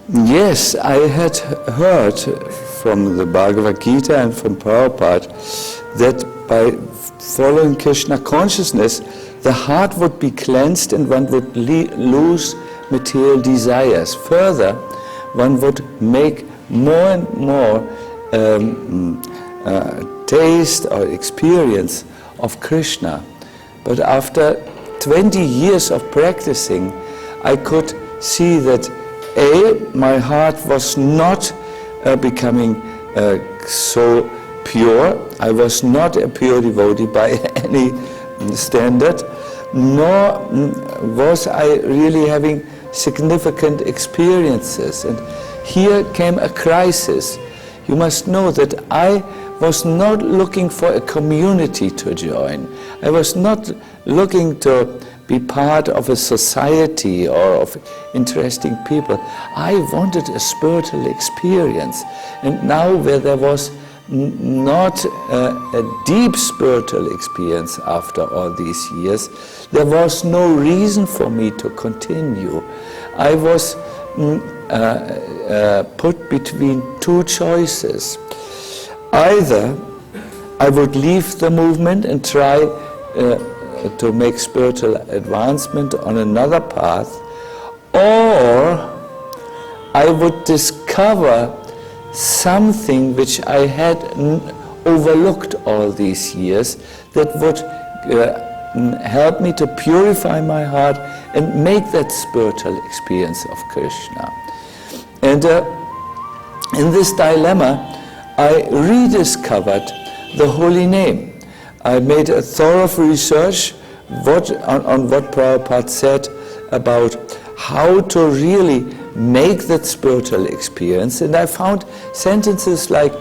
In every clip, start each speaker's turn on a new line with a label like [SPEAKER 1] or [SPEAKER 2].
[SPEAKER 1] Yes, I had heard from the Bhagavad Gita and from Prabhupada that by following Krishna consciousness, the heart would be cleansed and one would lose material desires. Further, one would make more and more taste or experience of Krishna. But after 20 years of practicing, I could see that my heart was not becoming so pure. I was not a pure devotee by any standard, nor was I really having significant experiences. And here came a crisis. You must know that I was not looking for a community to join. I was not looking to be part of a society or of interesting people. I wanted a spiritual experience. And now where there was not a deep spiritual experience after all these years, there was no reason for me to continue. I was put between two choices. Either I would leave the movement and try to make spiritual advancement on another path, or I would discover something which I had overlooked all these years that would help me to purify my heart and make that spiritual experience of Krishna. And in this dilemma, I rediscovered the holy name. I made a thorough research on what Prabhupada said about how to really make that spiritual experience, and I found sentences like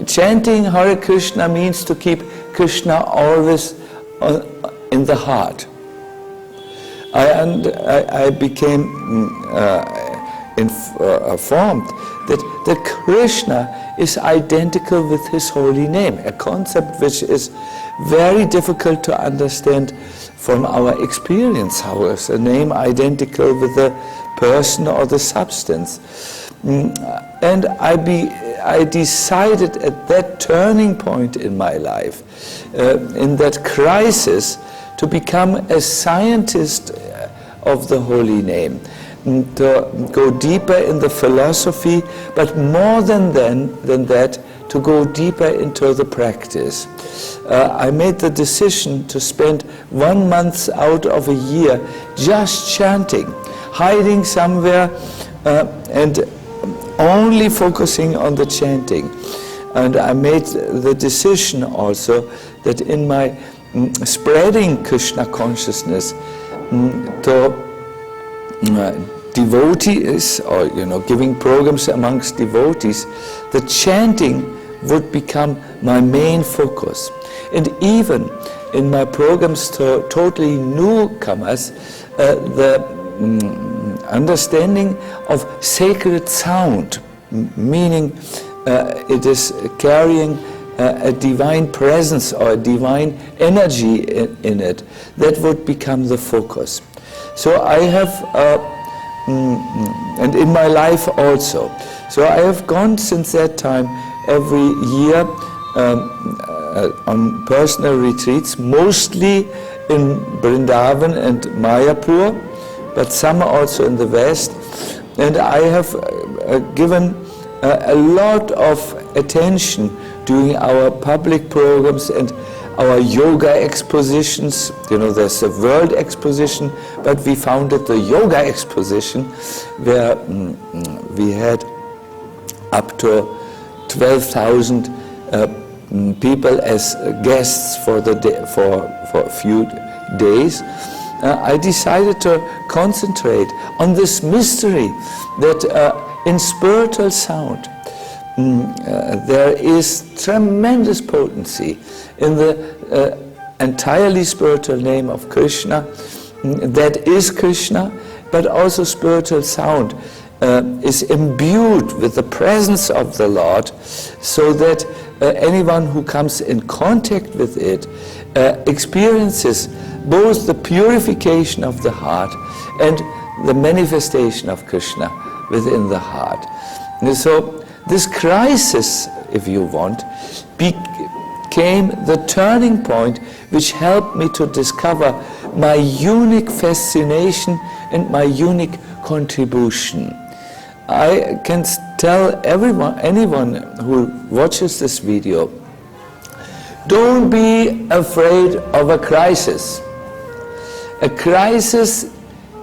[SPEAKER 1] chanting Hare Krishna means to keep Krishna always in the heart. I became informed that Krishna is identical with his holy name, a concept which is very difficult to understand from our experience. How is a name identical with the person or the substance? And I decided at that turning point in my life, in that crisis, to become a scientist of the holy name, to go deeper in the philosophy, but more than that, to go deeper into the practice. I made the decision to spend 1 month out of a year just chanting, hiding somewhere and only focusing on the chanting. And I made the decision also that in my spreading Krishna consciousness to devotees, or giving programs amongst devotees, the chanting would become my main focus. And even in my programs to totally newcomers, the understanding of sacred sound, meaning it is carrying a divine presence or a divine energy in it, that would become the focus. So I have, and in my life also, so I have gone since that time every year on personal retreats, mostly in Vrindavan and Mayapur, but some also in the West. And I have given a lot of attention during our public programs and our yoga expositions. There's a world exposition, but we founded the yoga exposition where we had up to 12,000 people as guests for a few days. I decided to concentrate on this mystery that in spiritual sound there is tremendous potency in the entirely spiritual name of Krishna, that is Krishna, but also spiritual sound is imbued with the presence of the Lord, so that anyone who comes in contact with it experiences both the purification of the heart and the manifestation of Krishna within the heart. And so this crisis, if you want, became the turning point which helped me to discover my unique fascination and my unique contribution. I can tell anyone who watches this video, don't be afraid of a crisis. A crisis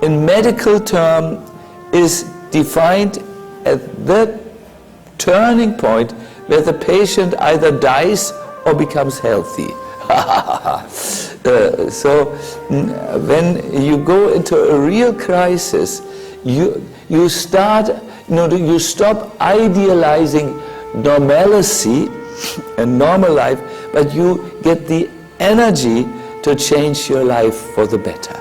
[SPEAKER 1] in medical term is defined at the turning point where the patient either dies or becomes healthy. So when you go into a real crisis, you stop idealizing normalcy and normal life, but you get the energy to change your life for the better.